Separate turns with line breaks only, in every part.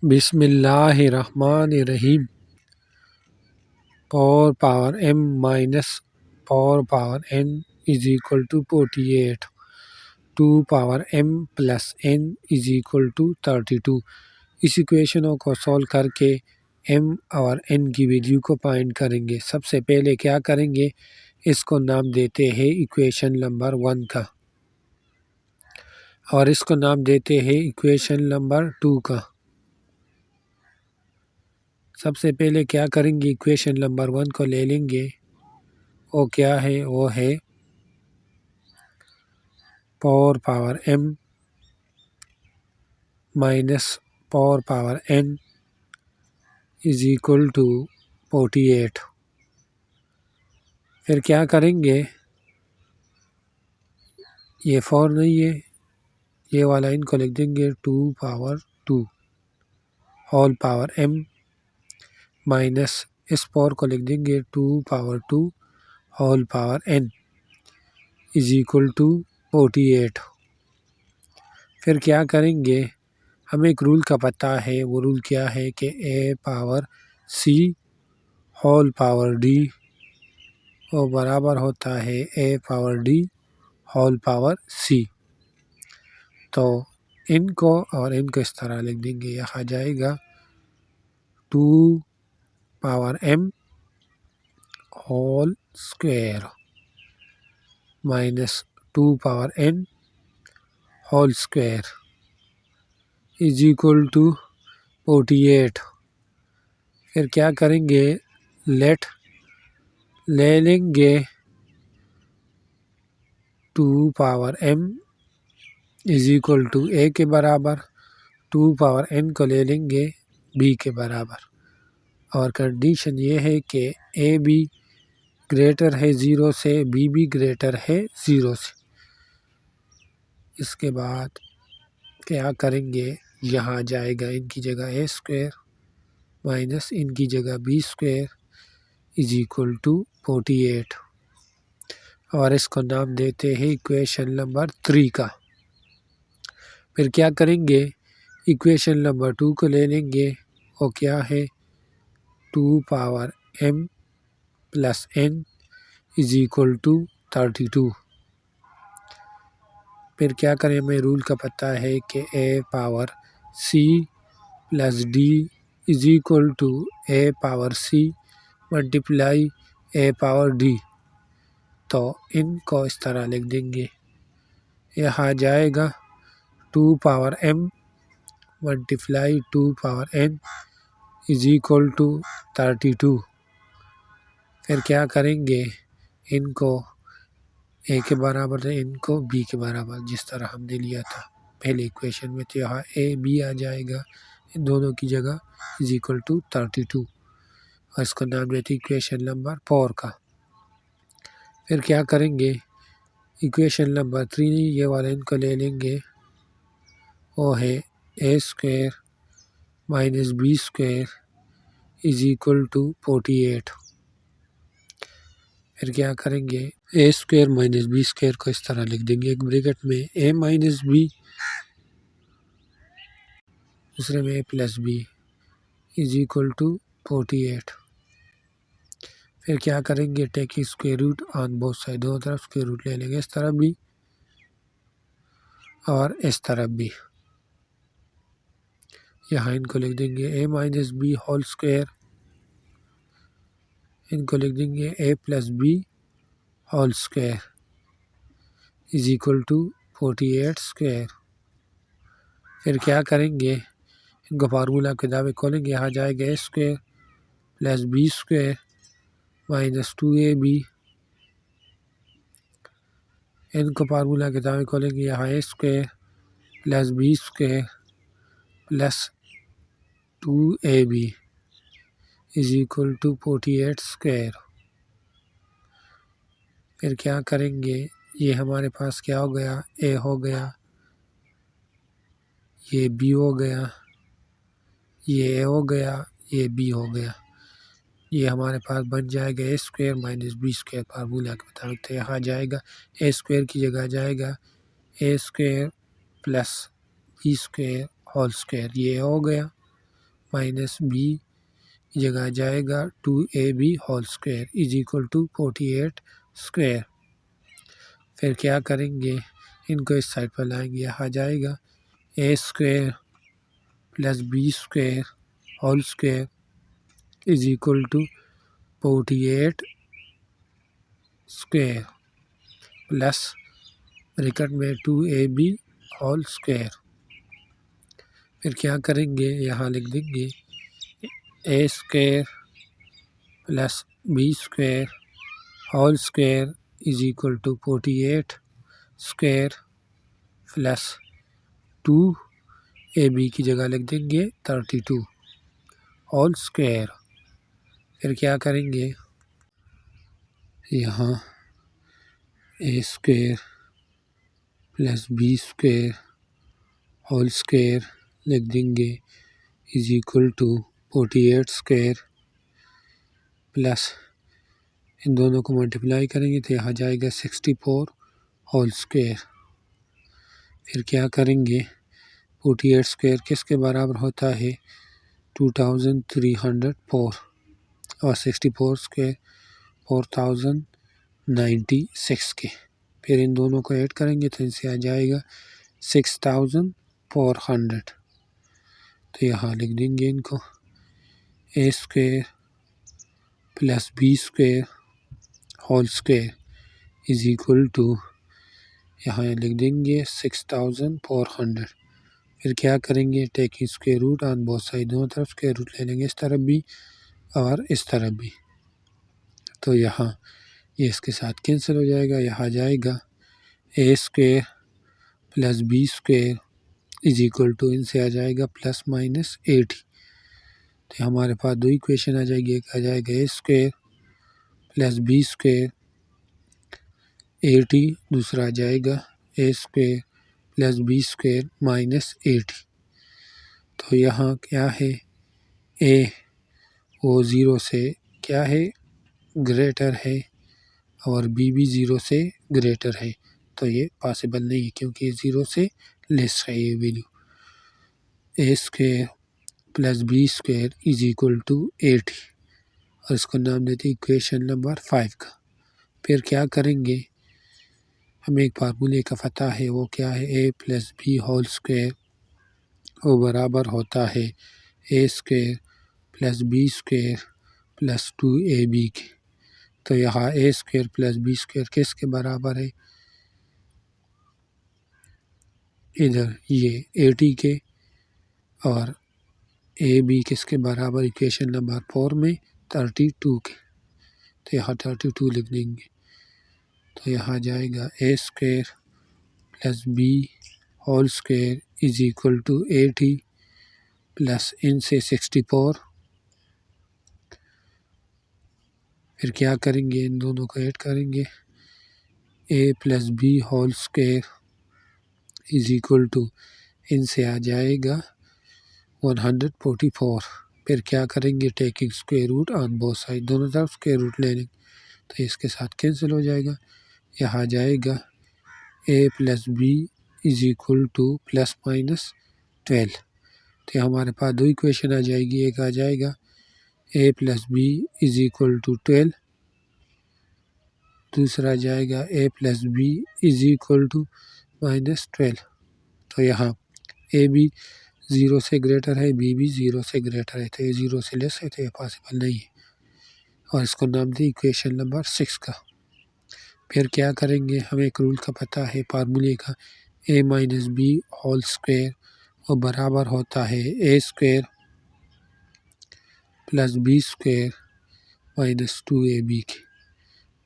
بسم اللہ الرحمن الرحیم۔ 4 power m minus 4 power n is equal to 48. 2 power m plus n is equal to 32. اس ایکویشنوں کو solve کر کے m اور n کی ویلیو کو فائنڈ کریں گے۔ سب سے پہلے کیا کریں گے، اس کو نام دیتے ہیں ایکویشن نمبر 1 کا، اور اس کو نام دیتے ہیں ایکویشن نمبر 2 کا۔ سب سے پہلے کیا کریں گے، ایکویشن نمبر 1 کو لے لیں گے، وہ کیا ہے، وہ ہے 4 power m minus 4 power n is equal to 48۔ پھر کیا کریں گے، یہ 4 نہیں ہے، یہ والا ان کو لکھ دیں گے 2 power 2 whole power m minus اس 4 کو لکھ دیں گے 2 power 2 whole power n is equal to 48۔ پھر کیا کریں گے، ہمیں ایک رول کا پتہ ہے، وہ رول کیا ہے کہ a power c whole power d وہ برابر ہوتا ہے a power d whole power c۔ تو ان کو اور ان کو اس طرح لکھ دیں گے، یہاں جائے گا 2 power m whole square minus 2 power n whole square is equal to 48۔ پھر کیا کریں گے، لیٹ لے لیں گے 2 power m is equal to a کے برابر، 2 power n کو لے لیں گے b کے برابر، اور کنڈیشن یہ ہے کہ a بھی گریٹر ہے 0 سے، b بھی گریٹر ہے 0 سے۔ اس کے بعد کیا کریں گے، یہاں جائے گا ان کی جگہ a اسکوائر مائنس ان کی جگہ b square is equal to 48، اور اس کو نام دیتے ہیں ایکویشن نمبر 3 کا۔ پھر کیا کریں گے، ایکویشن نمبر 2 کو لے لیں گے، وہ کیا ہے 2 power m plus n is equal to 32۔ پھر کیا کریں، ہمیں رول کا پتہ ہے کہ a power c plus d is equal to a power c multiply a power d۔ تو ان کو اس طرح لکھ دیں گے، یہاں جائے گا 2 power m multiply 2 power n is equal to 32۔ پھر کیا کریں گے، ان کو a کے برابر ہے، ان کو b کے برابر، جس طرح ہم نے لیا تھا پہلے ایکویشن میں، تو یہاں a b آ جائے گا، ان دونوں کی جگہ is equal to 32، اور اس کو نام دیتے ایکویشن نمبر 4 کا۔ پھر کیا کریں گے، ایکویشن نمبر 3 یہ والا ان کو لے لیں گے، وہ ہے a square minus b square is equal to 48۔ پھر کیا کریں گے، a square minus b square کو اس طرح لکھ دیں گے، ایک بریکٹ میں a مائنس b، دوسرے میں a plus b is equal to 48۔ پھر کیا کریں گے، take square root on both side, دونوں طرف اسکوائر روٹ لے لیں گے، اس طرف بھی اور اس طرف بھی۔ یہاں ان کو لکھ دیں گے a minus b whole square, ان کو لکھ دیں گے a plus b whole square is equal to 48 square. پھر کیا کریں گے، ان کو فارمولہ کے دعوے کھولیں گے، یہاں جائے گا a square plus b square minus 2ab، ان کو فارمولہ کے دعوے کھولیں گے، یہاں a square plus b square plus 2ab is equal to 48 square. پھر کیا کریں گے، یہ ہمارے پاس کیا ہو گیا، a ہو گیا، یہ b ہو گیا، یہ a ہو گیا، یہ b ہو گیا، یہ ہمارے پاس بن جائے گا a square minus b square formula کے مطابق۔ تو یہاں جائے گا a اسکوائر کی جگہ جائے گا a square plus b square whole square, یہ ہو گیا، مائنس بی کی جگہ آ جائے گا 2ab whole square is equal to 48 square. پھر کیا کریں گے، ان کو اس سائڈ پر لائیں گے، یہاں آ جائے گا A square plus be square whole square is equal to 48 square plus bracket میں 2ab ہول اسکوائر۔ پھر کیا کریں گے، یہاں لکھ دیں گے A square plus be square whole square is equal to 48 square plus 2ab کی جگہ لکھ دیں گے 32 ہول اسکوائر۔ پھر کیا کریں گے، یہاں A square plus be square whole square لکھ دیں گے is equal to 48 square plus ان دونوں کو ملٹیپلائی کریں گے تو یہاں جائے گا 64 ہول اسکوائر۔ پھر کیا کریں گے، 48 اسکوائر کس کے برابر ہوتا ہے 2304 اور 64 اسکوائر 4096 کے۔ پھر ان دونوں کو ایڈ کریں گے تو ان سے آ جائے گا 6400۔ تو یہاں لکھ دیں گے ان کو A square plus be square whole square is equal to, یہاں لکھ دیں گے 6400۔ پھر کیا کریں گے، taking square root on both side, دونوں طرف اسکوائر روٹ لے لیں گے، اس طرف بھی اور اس طرف بھی۔ تو یہاں یہ اس کے ساتھ کینسل ہو جائے گا، یہاں جائے گا A square plus be square is equal to, ان سے آ جائے گا پلس مائنس 80۔ تو ہمارے پاس دو ایکویشن آ جائے گی، ایک آ جائے گا A square plus be square 80، دوسرا آ جائے گا A square plus be square minus 80۔ تو یہاں کیا ہے، اے وہ 0 سے کیا ہے گریٹر ہے اور بی بھی 0 سے گریٹر ہے، تو یہ پاسبل نہیں ہے کیونکہ یہ 0 سے لیس ہے یہ value. A square plus be square is equal to 80 اور اس کو نام دیتے ہیں ایکویشن نمبر 5 کا۔ پھر کیا کریں گے، ہمیں ایک فارمولے کا پتہ ہے، وہ کیا ہے، A plus B whole square وہ برابر ہوتا ہے A square plus be square plus 2ab کے۔ تو یہاں A square plus be square کس کے برابر ہے، ادھر یہ 80 کے، اور اے بی کس کے برابر ایکویشن نمبر 4 میں 32 کے، تو یہاں 32 لکھ دیں گے۔ تو یہاں جائے گا A square plus B whole square is equal to 80 plus ان سے 64۔ پھر کیا کریں گے، ان دونوں کو ایڈ کریں گے، A plus B whole square is equal to, ان سے آ جائے گا 144۔ پھر کیا کریں گے، taking square root on both side, دونوں طرف اسکوائر روٹ لے لیں گے تو اس کے ساتھ کینسل ہو جائے گا، یہاں جائے گا A plus be is equal to plus minus 12۔ تو ہمارے پاس دو ایکویشن آ جائے گی، ایک آ جائے گا A plus be is equal to 12، دوسرا جائے گا A plus be is equal to minus 12۔ تو یہاں اے بی 0 سے گریٹر ہے، بی بھی 0 سے گریٹر ہے، تو یہ 0 سے لیس ہے، تو یہ پاسبل نہیں ہے، اور اس کو نام دیں ایکویشن نمبر 6 کا۔ پھر کیا کریں گے، ہمیں ایک رول کا پتہ ہے فارمولے کا، A minus B whole square وہ برابر ہوتا ہے A square plus be square minus 2ab کے۔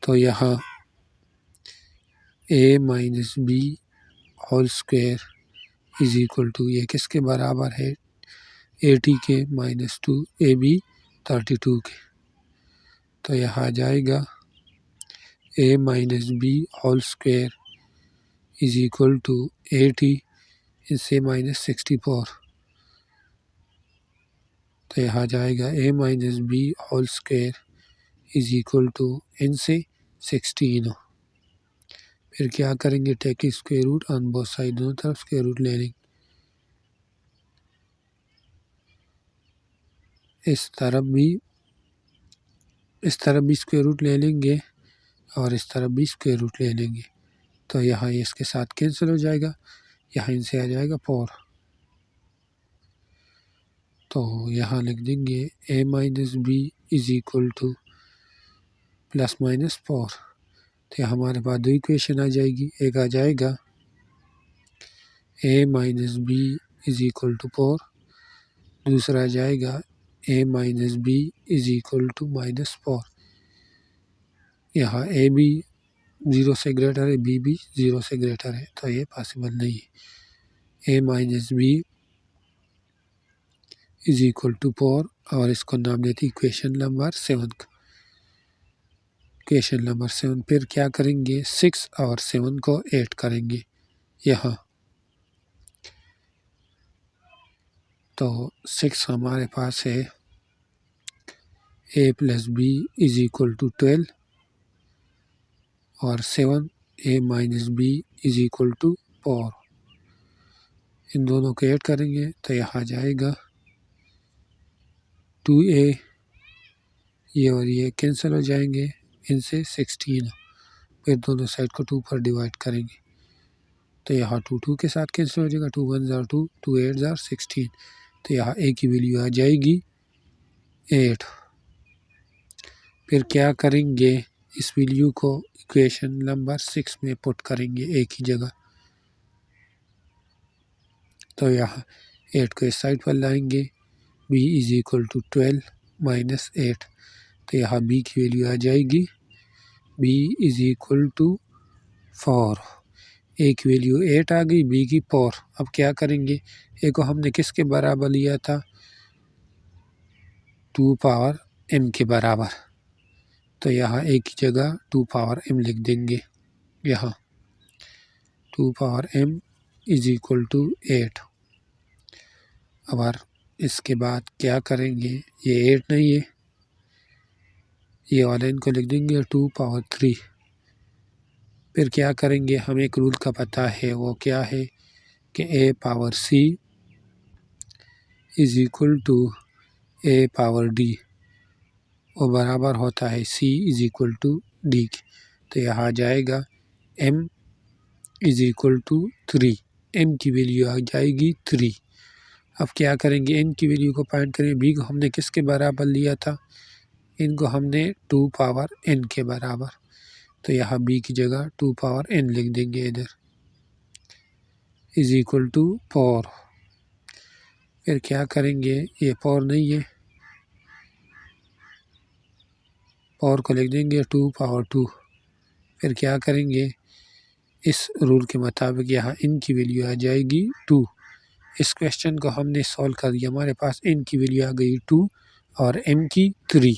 تو یہاں A minus B whole square is equal to, یہ کس کے برابر ہے 80 کے مائنس 2ab 32 کے۔ تو یہاں جائے گا A minus B whole square is equal to 80 اس سے مائنس 64۔ تو یہاں جائے گا A minus B whole square is equal to ان سے 16۔ پھر کیا کریں گے، taking square root on both side, دونوں طرف اسکوائر روٹ لے لیں گے، اس طرف بھی اسکوائر روٹ لے لیں گے اور اس طرف بھی اسکوائر روٹ لے لیں گے، تو یہاں یہ اس کے ساتھ کینسل ہو جائے گا، یہاں ان سے آ جائے گا 4، تو یہاں لکھ دیں گے a minus b is equal to plus minus 4، تو ہمارے پاس دو ایکویشن آ جائے گی، ایک آ جائے گا a minus b is equal to 4، دوسرا آ جائے گا a minus b is equal to minus 4، یہاں a بھی 0 سے گریٹر ہے، b بھی 0 سے گریٹر ہے، تو یہ پاسبل نہیں ہے۔ a minus b is equal to 4 اور اس کو نام دیتے ایکویشن نمبر 7 کا، ایکویشن نمبر 7۔ پھر کیا کریں گے، 6 اور 7 کو ایڈ کریں گے یہاں، تو 6 ہمارے پاس ہے a plus be is equal to 12 اور 7 a minus b is equal to 4، ان دونوں کو ایڈ کریں گے تو یہاں جائے گا 2a، یہ اور یہ کینسل ہو جائیں گے، ان سے 16، پھر دونوں سائڈ کو 2 پر ڈیوائڈ کریں گے تو یہاں 2 کے ساتھ کینسل ہو جائے گا، 2 1 = 2، 2 8 = 16، تو یہاں a کی ویلیو آ جائے گی 8۔ پھر کیا کریں گے، اس ویلیو کو ایکویشن نمبر 6 میں پٹ کریں گے a کی جگہ، تو یہاں 8 کو اس سائڈ پر لائیں گے، b is equal to 12 minus 8، تو یہاں b کی ویلیو آ جائے گی b is equal to 4، a کی ویلیو 8 آ گئی، b کی 4۔ اب کیا کریں گے، a کو ہم نے کس کے برابر لیا تھا، 2 پاور m کے برابر، تو یہاں a کی جگہ 2 پاور m لکھ دیں گے، یہاں 2 power m is equal to 8۔ اب اس کے بعد کیا کریں گے، یہ 8 نہیں ہے، یہ والا ان کو لکھ دیں گے 2 پاور 3۔ پھر کیا کریں گے، ہمیں ایک رول کا پتہ ہے، وہ کیا ہے کہ a power c is equal to a power d، وہ برابر ہوتا ہے c is equal to d کے، تو یہاں جائے گا m is equal to 3، m کی ویلیو آ جائے گی 3۔ اب کیا کریں گے، n کی ویلیو کو فائنڈ کریں، b کو ہم نے کس کے برابر لیا تھا، ان کو ہم نے 2 پاور n کے برابر، تو یہاں b کی جگہ 2 پاور n لکھ دیں گے ادھر، از ایکول ٹو 4۔ پھر کیا کریں گے، یہ 4 نہیں ہے، 4 کو لکھ دیں گے 2 پاور 2۔ پھر کیا کریں گے، اس رول کے مطابق یہاں n کی ویلیو آ جائے گی 2۔ اس کویشچن کو ہم نے سولو کر دیا، ہمارے پاس n کی ویلیو آ گئی 2 اور m کی 3۔